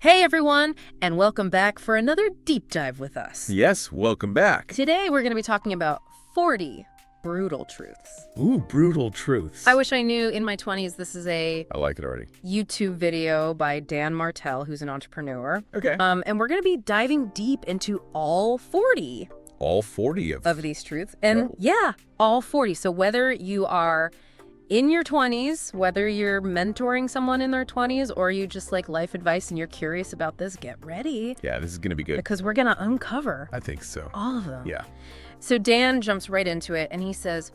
Hey everyone, and welcome back for another deep dive with us. Yes, welcome back. Today we're going to be talking about 40 brutal truths. Ooh, brutal truths. I wish I knew in my 20s this is a I like it already. YouTube video by Dan Martell, who's an entrepreneur. Okay. And we're going to be diving deep into all 40 All 40 of these truths. And yeah, all 40. So whether you are in your 20s, whether you're mentoring someone in their 20s, or you just like life advice and you're curious about this, get ready. Yeah, this is going to be good. Because we're going to uncover I think so. all of them. Yeah. So Dan jumps right into it and he says,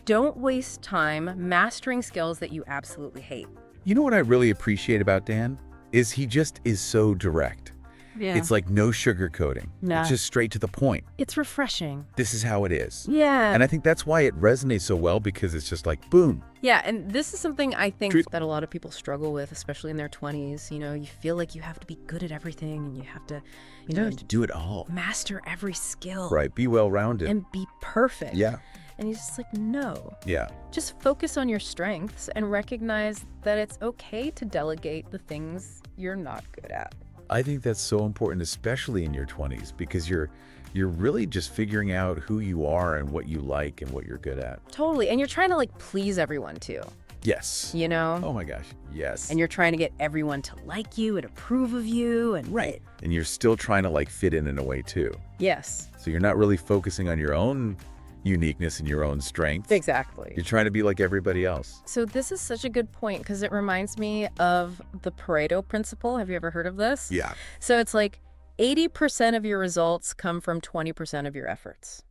don't waste time mastering skills that you absolutely hate. You know what I really appreciate about Dan? Is he just is so direct. Yeah. It's like no sugarcoating. Nah. It's just straight to the point. It's refreshing. This is how it is. Yeah. And I think that's why it resonates so well, because it's just like, boom. Yeah, and this is something I think Truth. that a lot of people struggle with, especially in their 20s. You know, you feel like you have to be good at everything and you have to, you know, To do it all. master every skill. Right. Be well-rounded. And be perfect. Yeah. And he's just like, no. Yeah. Just focus on your strengths and recognize that it's okay to delegate the things you're not good at. I think that's so important, especially in your 20s, because you're really just figuring out who you are and what you like and what you're good at. Totally. And you're trying to like please everyone too, Yes. you know? Oh my gosh. Yes. And you're trying to get everyone to like you and approve of you. And right. And you're still trying to like fit in a way too. Yes, So you're not really focusing on your own uniqueness and your own strengths. exactly. You're trying to be like everybody else. So this is such a good point because it reminds me of the Pareto principle. Have you ever heard of this? Yeah. So it's like 80% of your results come from 20% of your efforts.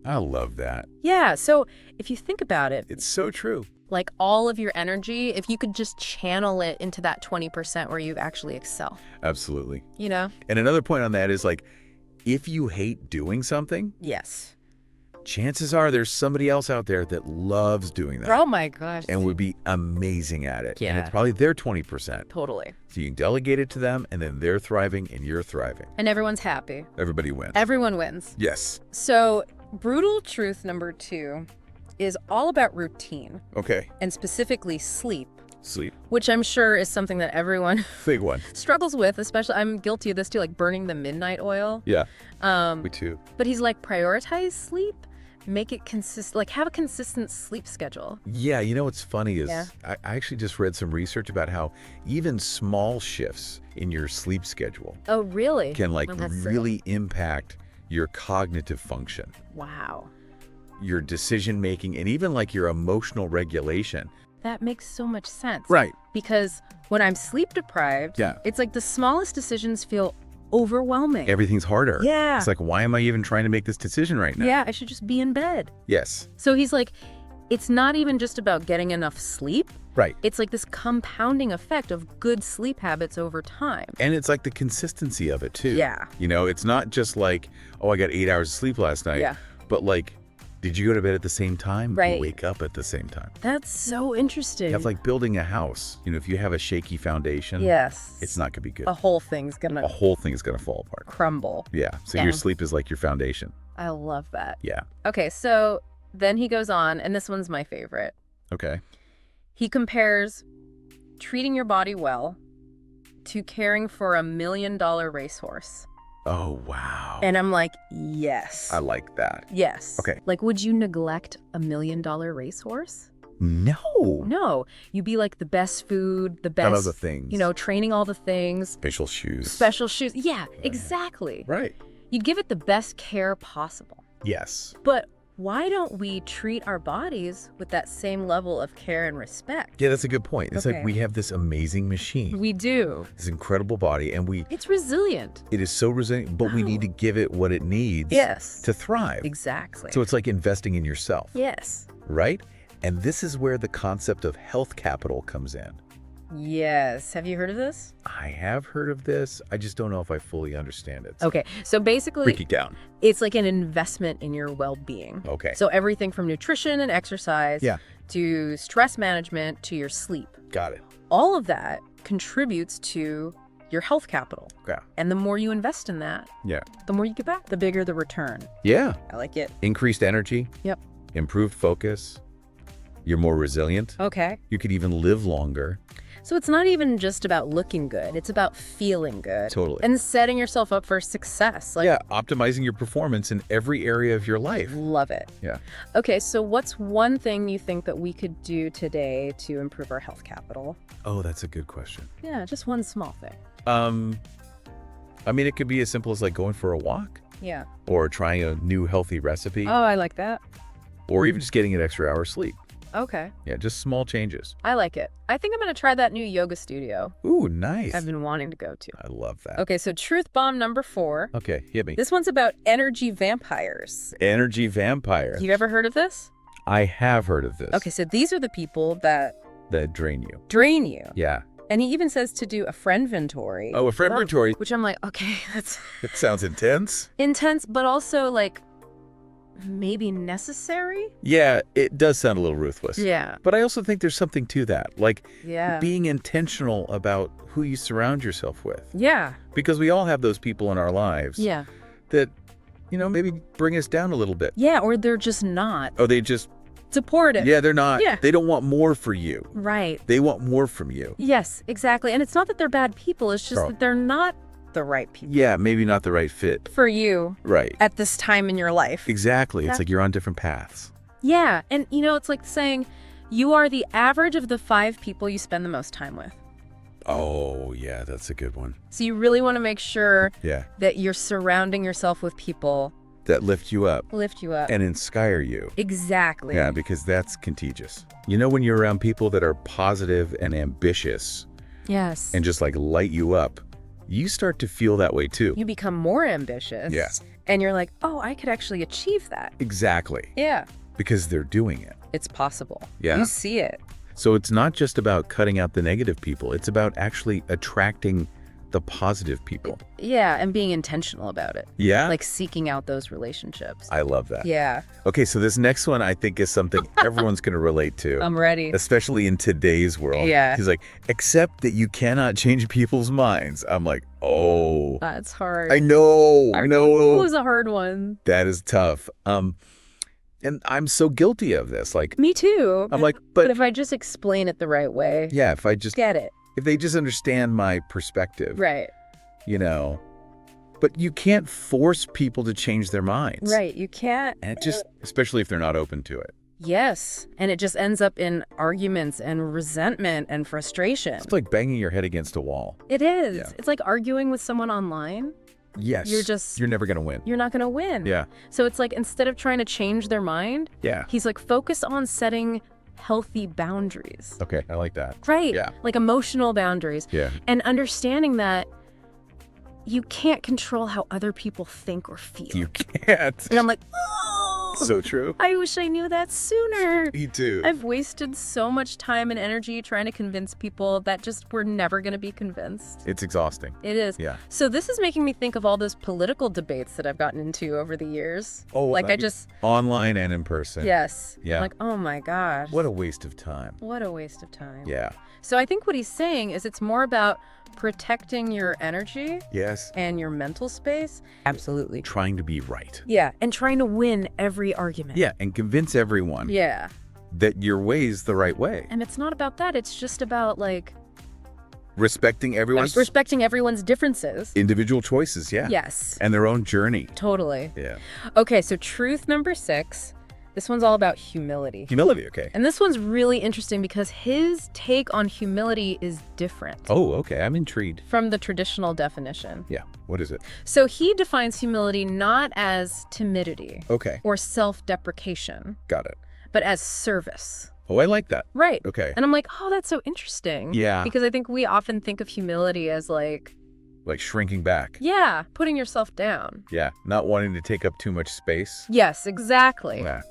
I love that. Yeah. So if you think about it, It's so true. like all of your energy, if you could just channel it into that 20% where you actually excel, Absolutely. you know? And another point on that is like, if you hate doing something, Yes. chances are there's somebody else out there that loves doing that Oh my gosh. and would be amazing at it. And Yeah. it's probably their 20%. Totally. So you can delegate it to them, and then they're thriving and you're thriving. And everyone's happy. Everybody wins. Everyone wins. Yes. So brutal truth number 2 is all about routine, Okay. and specifically sleep, Sleep. which I'm sure is something that everyone Big one. struggles with, especially I'm guilty of this too, like burning the midnight oil. Yeah. Me too. But he's like, prioritize sleep, make it consistent, like have a consistent sleep schedule. Yeah, you know what's funny is Yeah. I actually just read some research about how even small shifts in your sleep schedule Oh, really? can like Oh, that's sick. really impact your cognitive function, Wow. your decision making, and even like your emotional regulation. That makes so much sense. Right. Because when I'm sleep deprived, Yeah. it's like the smallest decisions feel overwhelming. Everything's harder. Yeah. It's like, why am I even trying to make this decision right now? Yeah, I should just be in bed. Yes. So he's like, it's not even just about getting enough sleep. Right. It's like this compounding effect of good sleep habits over time. And it's like the consistency of it too. Yeah. You know, it's not just like, oh, I got 8 hours of sleep last night. Yeah. But like, did you go to bed at the same time? Right. You wake up at the same time. That's so interesting. That's like building a house. You know, if you have a shaky foundation, Yes. it's not going to be good. The whole thing's The gonna whole thing's going to fall apart. crumble. Yeah. So Yeah. your sleep is like your foundation. I love that. Yeah. Okay, so then he goes on, and this one's my favorite. Okay. He compares treating your body well to caring for $1 million racehorse. Oh, wow. And I'm like, yes. I like that. Yes. Okay. Like, would you neglect $1 million racehorse? No. No. You be like the best food, the None best, of the things. you know, training all the things, Special shoes. special shoes. Yeah, exactly. Right. You'd give it the best care possible. Yes. But why don't we treat our bodies with that same level of care and respect? Yeah, that's a good point. It's Okay. like we have this amazing machine, We do. this incredible body, and It's resilient. it is so resilient, but we Wow. need to give it what it needs Yes. to thrive. Exactly. So it's like investing in yourself, Yes. right? And this is where the concept of health capital comes in. Yes. Have you heard of this? I have heard of this. I just don't know if I fully understand it. So Okay. So basically, break it down. it's like an investment in your well-being. Okay. So everything from nutrition and exercise Yeah. to stress management to your sleep. Got it. All of that contributes to your health capital. Yeah. And the more you invest in that, Yeah. the more you get back, the bigger the return. Yeah. I like it. Increased energy. Yep. Improved focus. You're more resilient. Okay. You could even live longer. So it's not even just about looking good. It's about feeling good. Totally. And setting yourself up for success. Like, yeah, optimizing your performance in every area of your life. love it. Yeah. Okay, so what's one thing you think that we could do today to improve our health capital? Oh, that's a good question. Yeah, just one small thing. I mean, it could be as simple as like going for a walk Yeah. or trying a new healthy recipe Oh, I like that. or even just getting an extra hour's sleep. Okay. Yeah, just small changes. I like it. I think I'm going to try that new yoga studio Ooh, nice. I've been wanting to go to. I love that. Okay, so truth bomb number 4. Okay, hit me. This one's about energy vampires. Energy vampire. You ever heard of this? I have heard of this. Okay, so these are the people that That drain you. drain you. Yeah. And he even says to do a friend inventory. Oh, a friend inventory. Which I'm like, okay, that's It sounds intense. intense, but also like maybe necessary? Yeah, it does sound a little ruthless. Yeah. But I also think there's something to that. Like Yeah. being intentional about who you surround yourself with. Yeah. Because we all have those people in our lives Yeah. that, maybe bring us down a little bit. Yeah, or they're just not Oh, they just, supportive. yeah, they're not. Yeah. They don't want more for you. Right. They want more from you. Yes, exactly. And it's not that they're bad people, it's just Girl. that they're not the right people Yeah, maybe not the right fit. for you Right. at this time in your life. Exactly. It's Yeah. like you're on different paths. Yeah, and it's like saying you are the average of the 5 people you spend the most time with. Oh, yeah, that's a good one. So you really want to make sure Yeah. that you're surrounding yourself with people That lift you up who lift you up. and inspire you. Exactly. Yeah, because that's contagious. When you're around people that are positive and ambitious Yes. and just like light you up, you start to feel that way too. You become more ambitious. Yeah. And you're like, oh, I could actually achieve that. Exactly. Yeah. Because they're doing it. It's possible. Yeah. You see it. So it's not just about cutting out the negative people. It's about actually attracting the positive people. Yeah, and being intentional about it. Yeah? Like seeking out those relationships. I love that. Yeah. Okay, so this next one I think is something everyone's going to relate to. I'm ready. Especially in today's world. Yeah. He's like, except that you cannot change people's minds. I'm like, oh. That's hard. I know. I It know. was a hard one. That is tough. And I'm so guilty of this. Like, Me too. I'm like, But but if I just explain it the right way, yeah, if I just, get it. if they just understand my perspective, Right. But you can't force people to change their minds. Right. You can't. And it just, especially if they're not open to it. Yes. And it just ends up in arguments and resentment and frustration. It's like banging your head against a wall. It is. Yeah. It's like arguing with someone online. Yes. You're never going to win. You're not going to win. Yeah. So it's like instead of trying to change their mind, Yeah. he's like, focus on setting healthy boundaries. Okay. I like that. Right. Yeah. Like emotional boundaries. Yeah. And understanding that you can't control how other people think or feel. You can't. And I'm like, oh, So true. I wish I knew that sooner. Me too. I've wasted so much time and energy trying to convince people that just were never going to be convinced. It's exhausting. It is. Yeah. So this is making me think of all those political debates that I've gotten into over the years. Oh, like I just, online and in person. yes. Yeah. I'm like, oh my gosh. What a waste of time. What a waste of time. Yeah. So I think what he's saying is it's more about protecting your energy Yes. and your mental space. Absolutely. Trying to be right. Yeah. And trying to win every argument. Yeah. And convince everyone Yeah. that your way's the right way. And it's not about that. It's just about like Respecting everyone's respecting everyone's differences. individual choices. Yeah. Yes. And their own journey. Totally. Yeah. Okay, so truth number 6. This one's all about humility. Humility. Okay. And this one's really interesting because his take on humility is different Oh, okay. I'm intrigued. from the traditional definition. Yeah. What is it? So he defines humility not as timidity Okay. or self-deprecation, Got it. but as service. Oh, I like that. Right. Okay. And I'm like, oh, that's so interesting. Yeah. Because I think we often think of humility as like, Like shrinking back. yeah, putting yourself down. Yeah. Not wanting to take up too much space. Yes, exactly. Yeah.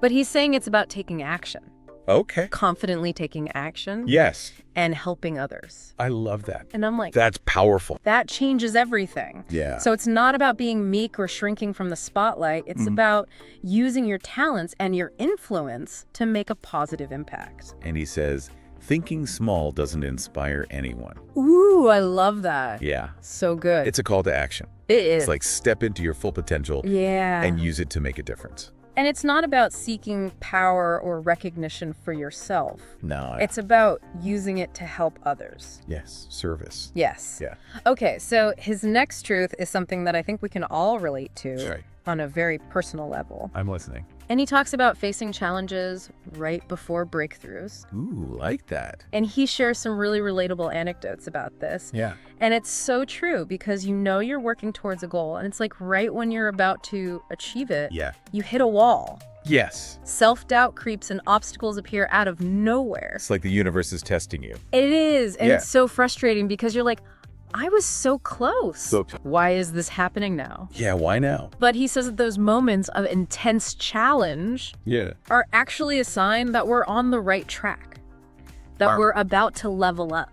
But he's saying it's about taking action, Okay. confidently taking action Yes. and helping others. I love that. And I'm like, That's powerful. that changes everything. Yeah. So it's not about being meek or shrinking from the spotlight. It's about using your talents and your influence to make a positive impact. And he says, thinking small doesn't inspire anyone. Ooh, I love that. Yeah. So good. It's a call to action. It is. It's like step into your full potential yeah. and use it to make a difference. And it's not about seeking power or recognition for yourself. No. It's about using it to help others. Yes, service. Yes. Yeah. Okay, so his next truth is something that I think we can all relate to Sorry. on a very personal level. I'm listening. And he talks about facing challenges right before breakthroughs. Ooh, like that. And he shares some really relatable anecdotes about this. Yeah. And it's so true because you know you're working towards a goal. And it's like right when you're about to achieve it, Yeah. you hit a wall. Yes. Self-doubt creeps and obstacles appear out of nowhere. It's like the universe is testing you. It is. And Yeah. it's so frustrating because you're like, I was so close. So- Why is this happening now? Yeah, why now? But he says that those moments of intense challenge Yeah. are actually a sign that we're on the right track, that we're about to level up.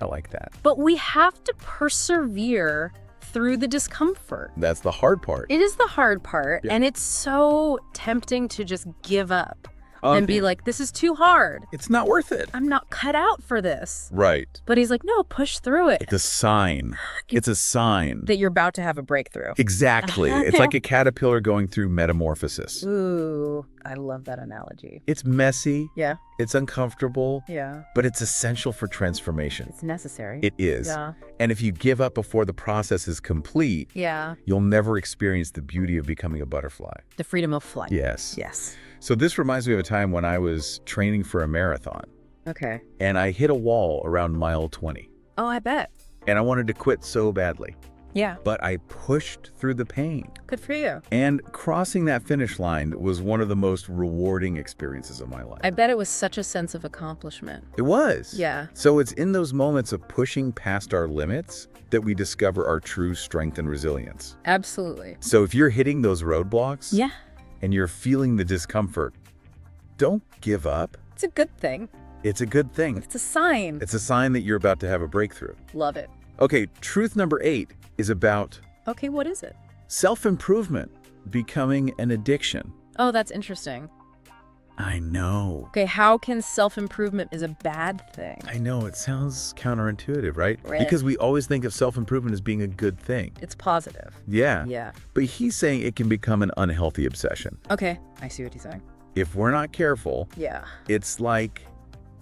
I like that. But we have to persevere through the discomfort. That's the hard part. It is the hard part, Yeah. and it's so tempting to just give up and be like, this is too hard. It's not worth it. I'm not cut out for this. Right. But he's like, no, push through it. It's a sign. It's a sign. That you're about to have a breakthrough. Exactly. It's like a caterpillar going through metamorphosis. Ooh, I love that analogy. It's messy. Yeah, It's uncomfortable. yeah. But it's essential for transformation. It's necessary. It is. Yeah. And if you give up before the process is complete, Yeah. you'll never experience the beauty of becoming a butterfly. The freedom of flight. Yes. Yes. So this reminds me of a time when I was training for a marathon Okay. and I hit a wall around mile 20 Oh, I bet. and I wanted to quit so badly, Yeah. but I pushed through the pain. Good for you. And crossing that finish line was one of the most rewarding experiences of my life. I bet it was such a sense of accomplishment. It was. Yeah. So it's in those moments of pushing past our limits that we discover our true strength and resilience. Absolutely. So if you're hitting those roadblocks Yeah. and you're feeling the discomfort, don't give up. It's a good thing. It's a good thing. It's a sign. It's a sign that you're about to have a breakthrough. Love it. Okay, truth number 8 is about Okay, what is it? self-improvement becoming an addiction. Oh, that's interesting. I know. Okay, how can self-improvement is a bad thing? I know. It sounds counterintuitive, right? Right. Because we always think of self-improvement as being a good thing. It's positive. Yeah. Yeah. But he's saying it can become an unhealthy obsession. Okay, I see what he's saying. If we're not careful, Yeah. it's like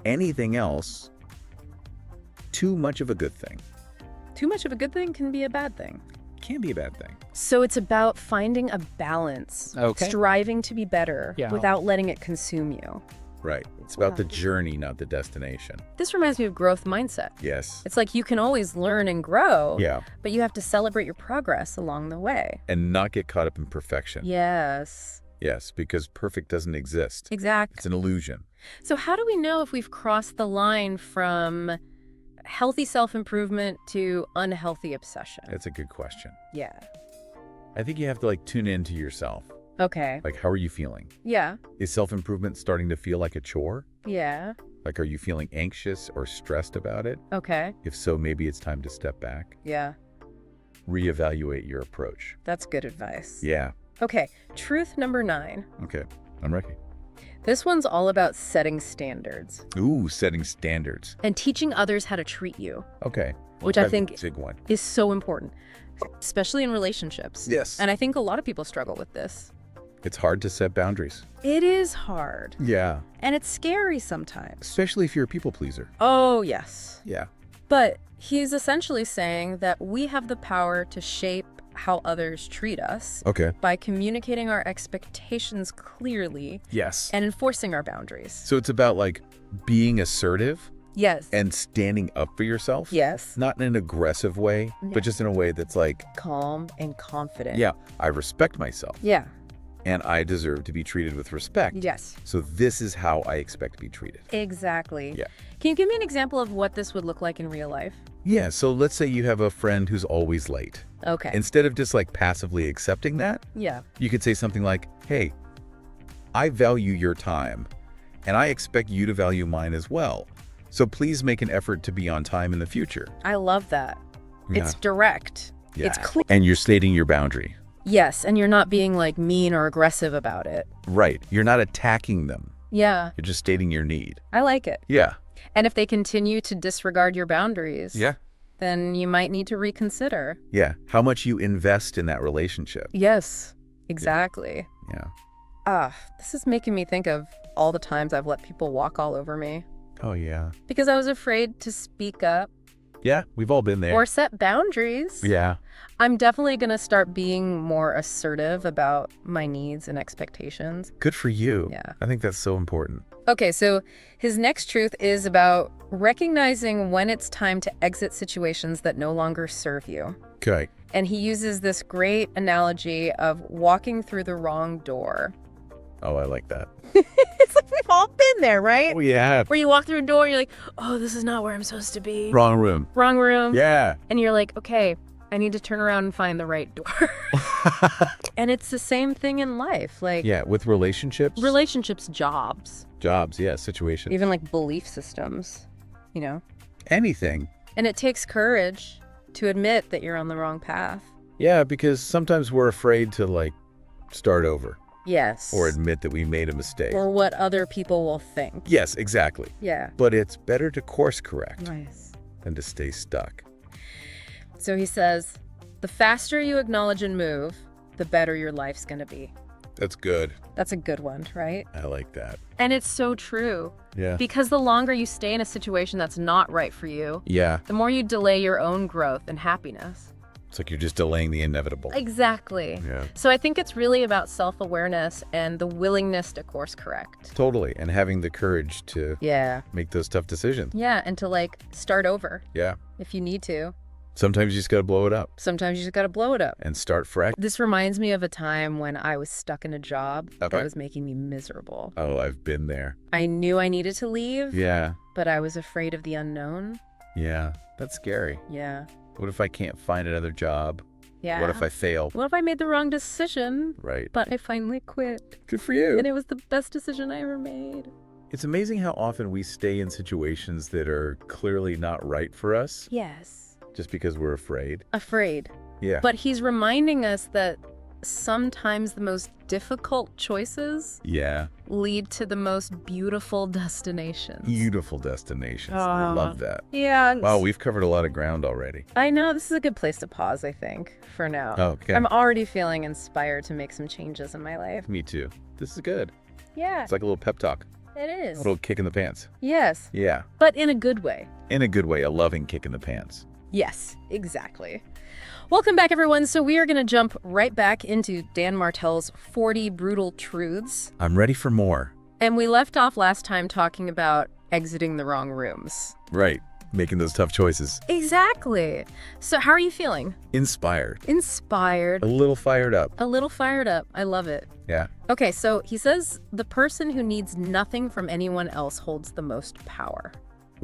anything else, too much of a good thing. Too much of a good thing can be a bad thing. Can be a bad thing. So it's about finding a balance, Okay. striving to be better Yeah. without letting it consume you. Right. It's about the journey, not the destination. This reminds me of growth mindset. Yes. It's like you can always learn and grow, Yeah. but you have to celebrate your progress along the way. And not get caught up in perfection. Yes, Yes, because perfect doesn't exist. exactly. It's an illusion. So how do we know if we've crossed the line from healthy self-improvement to unhealthy obsession? That's a good question. Yeah. I think you have to tune into yourself. Okay. Like, how are you feeling? Yeah. Is self-improvement starting to feel like a chore? Yeah. Like, are you feeling anxious or stressed about it? Okay. If so, maybe it's time to step back, Yeah. reevaluate your approach. That's good advice. Yeah. Okay. Truth number 9. Okay. I'm ready. This one's all about setting standards Ooh, setting standards. and teaching others how to treat you, Okay. which I That's a think big one. is so important, especially in relationships. Yes. And I think a lot of people struggle with this. It's hard to set boundaries. It is hard. Yeah. And it's scary sometimes. Especially if you're a people pleaser. Oh, yes. Yeah. But he's essentially saying that we have the power to shape how others treat us Okay. by communicating our expectations clearly Yes. and enforcing our boundaries. So it's about being assertive Yes. and standing up for yourself. Yes. Not in an aggressive way, Yeah. but just in a way that's Calm and confident. yeah, I respect myself Yeah. and I deserve to be treated with respect. Yes. So this is how I expect to be treated. Exactly. Yeah. Can you give me an example of what this would look like in real life? Yeah, so let's say you have a friend who's always late. Okay. Instead of just passively accepting that, Yeah. you could say something like, hey, I value your time and I expect you to value mine as well. So please make an effort to be on time in the future. I love that. Yeah. It's direct. Yeah. It's clear. And you're stating your boundary. Yes, and you're not being mean or aggressive about it. Right. You're not attacking them. Yeah, You're just stating your need. I like it. Yeah. And if they continue to disregard your boundaries, Yeah. then you might need to reconsider. Yeah. How much you invest in that relationship. Yes, exactly. Yeah. This is making me think of all the times I've let people walk all over me Oh, yeah. because I was afraid to speak up Yeah, we've all been there. or set boundaries. Yeah. I'm definitely going to start being more assertive about my needs and expectations. Good for you. Yeah. I think that's so important. Okay, so his next truth is about recognizing when it's time to exit situations that no longer serve you. Okay. And he uses this great analogy of walking through the wrong door. Oh, I like that. It's like we've all been there, right? Oh, yeah. Where you walk through a door and you're like, oh, this is not where I'm supposed to be. Wrong room. Wrong room. Yeah. And you're like, okay, I need to turn around and find the right door. And it's the same thing in life. Like, Yeah, with relationships. relationships, jobs, Jobs, yeah, situations. even like belief systems, you know? Anything. And it takes courage to admit that you're on the wrong path. Yeah, because sometimes we're afraid to, like, start over Yes. or admit that we made a mistake. Or what other people will think. Yes, exactly. Yeah. But it's better to course correct Nice. than to stay stuck. So he says, the faster you acknowledge and move, the better your life's going to be. That's good. That's a good one, right? I like that. And it's so true. Yeah. Because the longer you stay in a situation that's not right for you, Yeah. the more you delay your own growth and happiness. It's like you're just delaying the inevitable. Exactly. Yeah. So I think it's really about self-awareness and the willingness to course correct. Totally. And having the courage to Yeah. make those tough decisions. Yeah, and to like start over Yeah. if you need to. Sometimes you just got to blow it up Sometimes you just got to blow it up. and start fresh. This reminds me of a time when I was stuck in a job Okay. that was making me miserable. Oh, I've been there. I knew I needed to leave, Yeah. but I was afraid of the unknown. Yeah. That's scary. Yeah. What if I can't find another job? Yeah. What if I fail? What if I made the wrong decision? Right. But I finally quit. Good for you. And it was the best decision I ever made. It's amazing how often we stay in situations that are clearly not right for us Yes. just because we're afraid. Afraid. Yeah. But he's reminding us that sometimes the most difficult choices Yeah. lead to the most beautiful destinations. Beautiful destinations. I love that. Yeah. Wow, we've covered a lot of ground already. I know this is a good place to pause, I think, for now. Oh, okay. I'm already feeling inspired to make some changes in my life. Me too. This is good. Yeah, It's like a little pep talk, it a is. little kick in the pants. Yes, Yeah. but in a good way. In a good way, a loving kick in the pants. Yes, exactly. Welcome back, everyone. So we are going to jump right back into Dan Martell's 40 Brutal Truths. I'm ready for more. And we left off last time talking about exiting the wrong rooms. Right. Making those tough choices. Exactly. So how are you feeling? Inspired. Inspired. A little fired up. A little fired up. I love it. Yeah. Okay, so he says the person who needs nothing from anyone else holds the most power.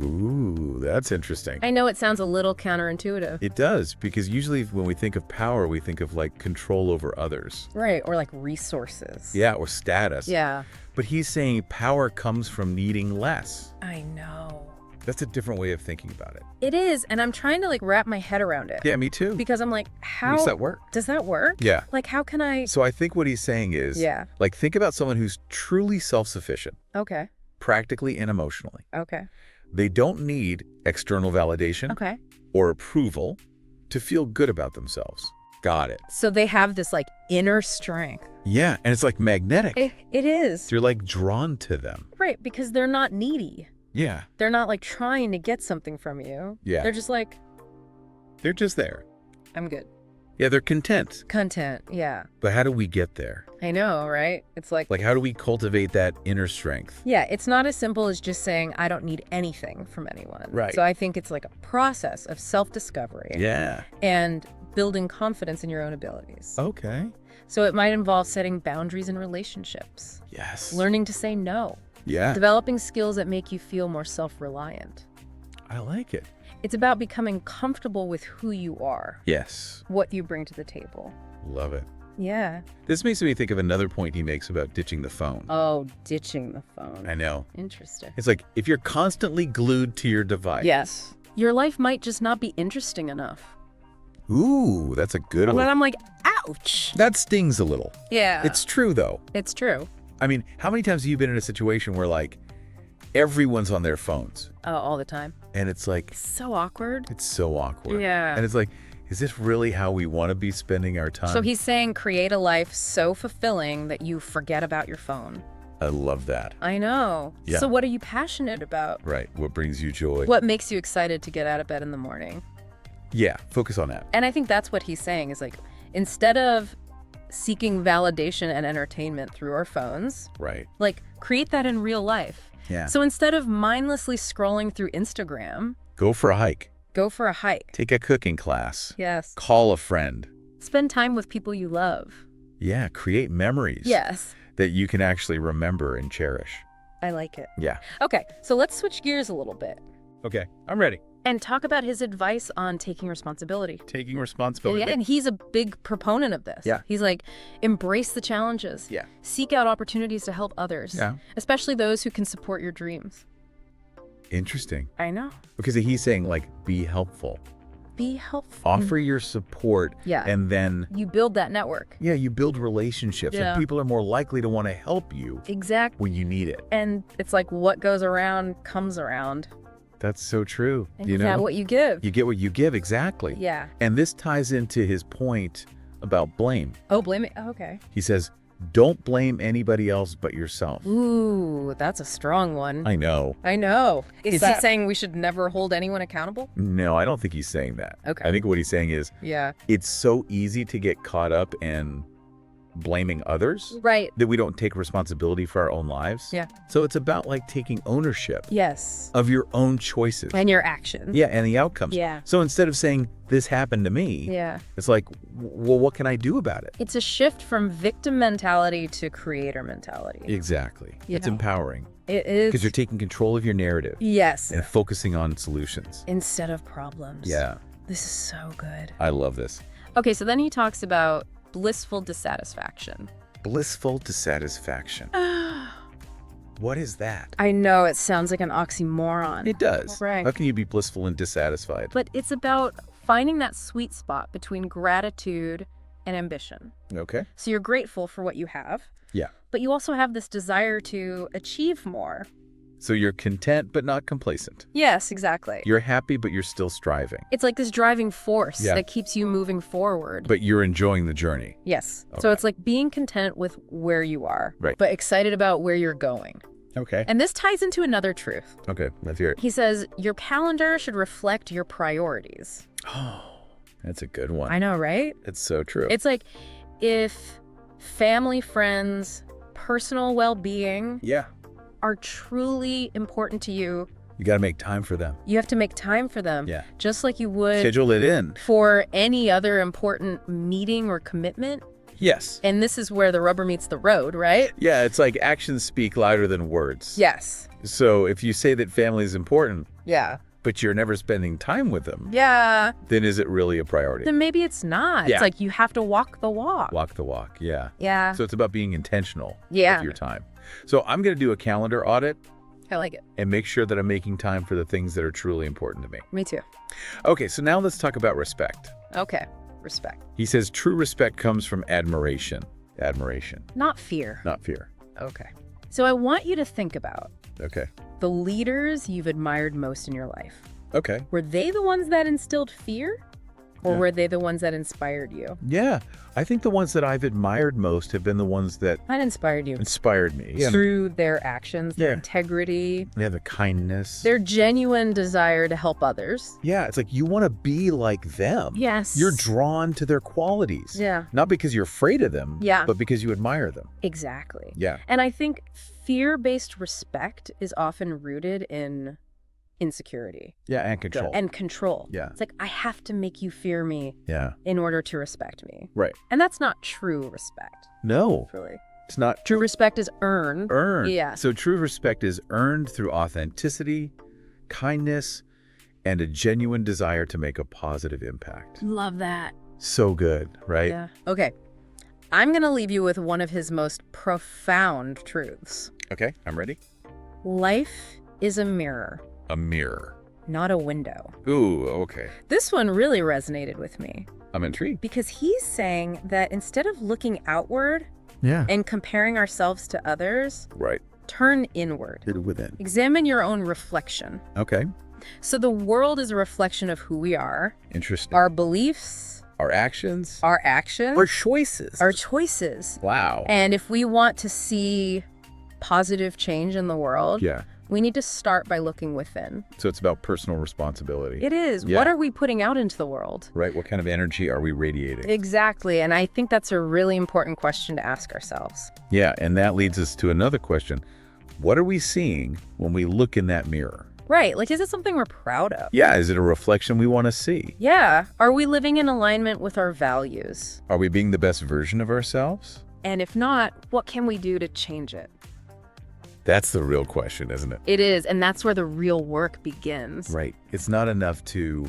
Ooh, that's interesting. I know it sounds a little counterintuitive. It does, because usually when we think of power, we think of like control over others. Right, or like resources. Yeah, or status. Yeah. But he's saying power comes from needing less. I know. That's a different way of thinking about it. It is, and I'm trying to like wrap my head around it. Yeah, me too. Because I'm like, how Makes that work. does that work? Yeah. Like, how can I? So I think what he's saying is, Yeah. like, think about someone who's truly self-sufficient, Okay. practically and emotionally. Okay. They don't need external validation Okay. or approval to feel good about themselves. Got it. So they have this like inner strength. Yeah, and it's like magnetic. It is. You're like drawn to them. Right, because they're not needy. Yeah, They're not like trying to get something from you. Yeah. They're just like, they're just there. I'm good. Yeah, they're content. Content. Yeah. But how do we get there? I know, right? It's like, Like, how do we cultivate that inner strength? yeah, it's not as simple as just saying, I don't need anything from anyone. Right. So I think it's like a process of self-discovery Yeah. and building confidence in your own abilities. Okay. So it might involve setting boundaries in relationships, Yes. learning to say no, Yeah. developing skills that make you feel more self-reliant. I like it. It's about becoming comfortable with who you are, Yes. what you bring to the table. Love it. Yeah. This makes me think of another point he makes about ditching the phone. Oh, ditching the phone. I know. Interesting. It's like if you're constantly glued to your device. Yes. Your life might just not be interesting enough. Ooh, that's a good And one. then I'm like, ouch. That stings a little. Yeah. It's true, though. It's true. I mean, how many times have you been in a situation where, like, everyone's on their phones? Oh, all the time. And it's like, So awkward. it's so awkward. Yeah. And it's like, Is this really how we want to be spending our time? So he's saying create a life so fulfilling that you forget about your phone. I love that. I know. Yeah. So what are you passionate about? Right. What brings you joy? What makes you excited to get out of bed in the morning? Yeah. Focus on that. And I think that's what he's saying is like, instead of seeking validation and entertainment through our phones, Right. like create that in real life. Yeah. So instead of mindlessly scrolling through Instagram, Go for a hike. go for a hike. Take a cooking class. Yes. Call a friend. Spend time with people you love. Yeah. Create memories. Yes. That you can actually remember and cherish. I like it. Yeah. Okay, so let's switch gears a little bit Okay. I'm ready. and talk about his advice on taking responsibility. Taking responsibility. Yeah, and he's a big proponent of this. Yeah. He's like, embrace the challenges. Yeah. Seek out opportunities to help others. Yeah. Especially those who can support your dreams. Interesting. I know. Because he's saying, like, be helpful. Be helpful. Offer your support. Yeah. And then, You build that network. yeah, you build relationships. Yeah. And people are more likely to want to help you Exactly. when you need it. And it's like what goes around comes around. That's so true. And you get what you give. You get what you give, exactly. Yeah. And this ties into his point about blame. Oh, blame it. Oh, okay. He says, don't blame anybody else but yourself. Ooh, that's a strong one. I know. I know. Is he that- saying we should never hold anyone accountable? No, I don't think he's saying that. Okay. I think what he's saying is Yeah. it's so easy to get caught up in blaming others Right. that we don't take responsibility for our own lives. Yeah. So it's about like taking ownership Yes. of your own choices. And your actions. Yeah, and the outcomes. Yeah. So instead of saying, this happened to me, Yeah. it's like, well, what can I do about it? It's a shift from victim mentality to creator mentality. Exactly. It's Yeah. empowering It is. because you're taking control of your narrative Yes. and focusing on solutions. Instead of problems. Yeah, This is so good. I love this. Okay, so then he talks about blissful dissatisfaction. Blissful dissatisfaction. What is that? I know it sounds like an oxymoron. It does. Right. How can you be blissful and dissatisfied? But it's about finding that sweet spot between gratitude and ambition. Okay. So you're grateful for what you have, Yeah. but you also have this desire to achieve more. So you're content but not complacent. Yes, exactly. You're happy but you're still striving. It's like this driving force Yeah. that keeps you moving forward. But you're enjoying the journey. Yes. So Okay. it's like being content with where you are, Right. but excited about where you're going. Okay. And this ties into another truth. Okay, let's hear it. He says, your calendar should reflect your priorities. Oh, that's a good one. I know, right? It's so true. It's like if family, friends, personal well-being Yeah. are truly important to you, You got to make time for them. you have to make time for them. Yeah. Just like you would Schedule it in. for any other important meeting or commitment. Yes. And this is where the rubber meets the road, right? Yeah, it's like actions speak louder than words. Yes. So if you say that family is important, Yeah. but you're never spending time with them, Yeah. then is it really a priority? Then maybe it's not. Yeah. It's like you have to walk the walk. Walk the walk, yeah. Yeah. So it's about being intentional Yeah. with your time. So I'm going to do a calendar audit I like it. and make sure that I'm making time for the things that are truly important to me. Me too. Okay, so now let's talk about respect. Okay. Respect. He says true respect comes from admiration. Admiration, Not fear. not fear. Okay. So I want you to think about Okay. the leaders you've admired most in your life. Okay. Were they the ones that instilled fear? Or Yeah. were they the ones that inspired you? Yeah, I think the ones that I've admired most have been the ones that That inspired you. inspired me. Yeah, Through their actions, their Yeah. integrity, they have the kindness. their genuine desire to help others. Yeah, it's like you want to be like them. Yes. You're drawn to their qualities. Yeah. Not because you're afraid of them, Yeah. but because you admire them. Exactly. Yeah. And I think fear-based respect is often rooted in insecurity Yeah, and control. and control. Yeah. It's like, I have to make you fear me Yeah. in order to respect me. Right. And that's not true respect, No, really. it's not True respect is earned. earned. Yeah. So true respect is earned through authenticity, kindness, and a genuine desire to make a positive impact. Love that. So good, right? Yeah. Okay. I'm going to leave you with one of his most profound truths. Okay, I'm ready. Life is a mirror, A mirror. not a window. Ooh, okay. This one really resonated with me I'm intrigued. because he's saying that instead of looking outward Yeah. and comparing ourselves to others, Right. turn inward. Hid within. Examine your own reflection. Okay. So the world is a reflection of who we are, Interesting. our beliefs, Our actions? our actions, Our choices. our choices. Wow. And if we want to see positive change in the world, Yeah. we need to start by looking within. So it's about personal responsibility. It is. Yeah. What are we putting out into the world? Right? What kind of energy are we radiating? Exactly. And I think that's a really important question to ask ourselves. Yeah, and that leads us to another question. What are we seeing when we look in that mirror? Right. Like, is it something we're proud of? Yeah, is it a reflection we want to see? Yeah. Are we living in alignment with our values? Are we being the best version of ourselves? And if not, what can we do to change it? That's the real question, isn't it? It is. And that's where the real work begins. Right. It's not enough to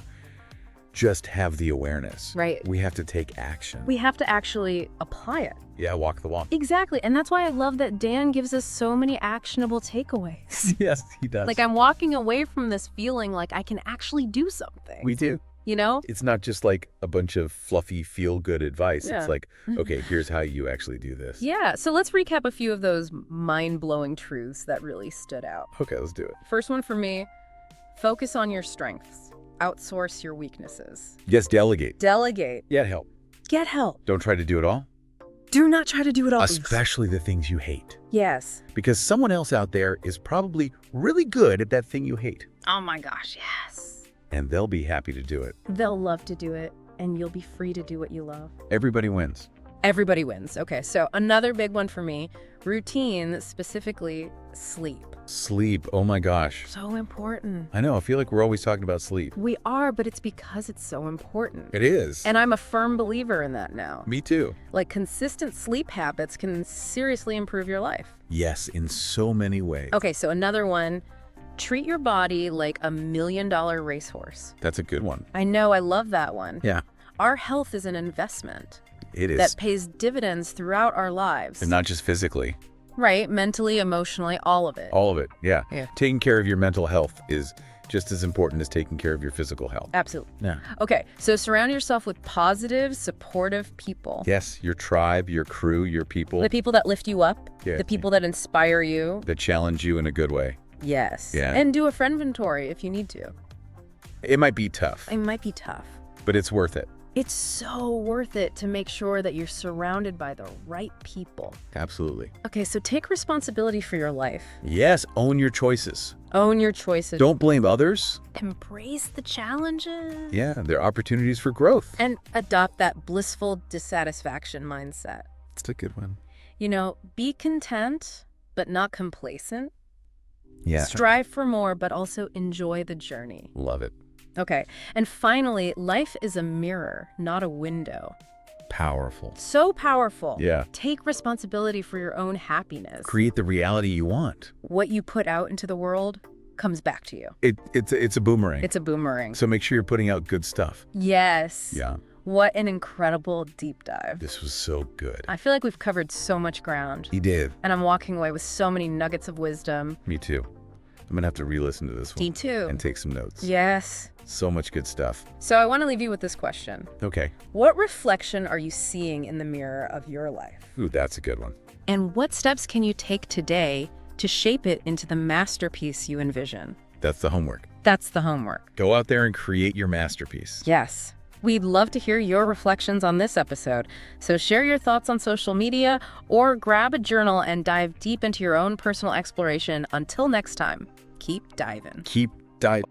just have the awareness. Right. We have to take action. We have to actually apply it. Yeah, walk the walk. Exactly. And that's why I love that Dan gives us so many actionable takeaways. Yes, he does. Like, I'm walking away from this feeling like I can actually do something. We do. You know? It's not just like a bunch of fluffy, feel-good advice. Yeah. It's like, okay, here's how you actually do this. Yeah. So let's recap a few of those mind-blowing truths that really stood out. Okay, let's do it. First one for me, focus on your strengths. Outsource your weaknesses. Yes, delegate. Delegate. Get help. Get help. Don't try to do it all, Do not try to do it all. especially the things you hate. Yes. Because someone else out there is probably really good at that thing you hate. Oh my gosh, yes. And they'll be happy to do it. They'll love to do it, and you'll be free to do what you love. Everybody wins. Everybody wins. Okay, so another big one for me, routine, specifically sleep. Sleep. Oh my gosh. So important. I know. I feel like we're always talking about sleep. We are, but it's because it's so important. It is. And I'm a firm believer in that now. Me too. Like, consistent sleep habits can seriously improve your life. Yes, in so many ways. Okay, so another one, treat your body like $1 million racehorse. That's a good one. I know, I love that one. Yeah, Our health is an investment it is. that pays dividends throughout our lives. And not just physically. Right, mentally, emotionally, all of it. All of it. Yeah. Yeah. Taking care of your mental health is just as important as taking care of your physical health. Absolutely. Yeah. Okay, so surround yourself with positive, supportive people. Yes, your tribe, your crew, your people The people that lift you up, Yeah. the people that inspire you. that challenge you in a good way. Yes. Yeah. And do a friend inventory if you need to. It might be tough, It might be tough. but it's worth it. It's so worth it to make sure that you're surrounded by the right people. Absolutely. Okay, so take responsibility for your life. Yes, own your choices. Own your choices. Don't blame others. Embrace the challenges. Yeah, there are opportunities for growth. And adopt that blissful dissatisfaction mindset. It's a good one. You know, be content, but not complacent. Yeah. Strive for more, but also enjoy the journey. Love it. Okay. And finally, life is a mirror, not a window. Powerful. So powerful. Yeah. Take responsibility for your own happiness. Create the reality you want. What you put out into the world comes back to you. It's a boomerang. It's a boomerang. So make sure you're putting out good stuff. Yes. Yeah. What an incredible deep dive. This was so good. I feel like we've covered so much ground. He did. And I'm walking away with so many nuggets of wisdom. Me too. I'm going to have to re-listen to this one. Me too. And take some notes. Yes. So much good stuff. So I want to leave you with this question. Okay. What reflection are you seeing in the mirror of your life? Ooh, that's a good one. And what steps can you take today to shape it into the masterpiece you envision? That's the homework. That's the homework. Go out there and create your masterpiece. Yes. We'd love to hear your reflections on this episode. So share your thoughts on social media or grab a journal and dive deep into your own personal exploration. Until next time, keep diving. Keep diving.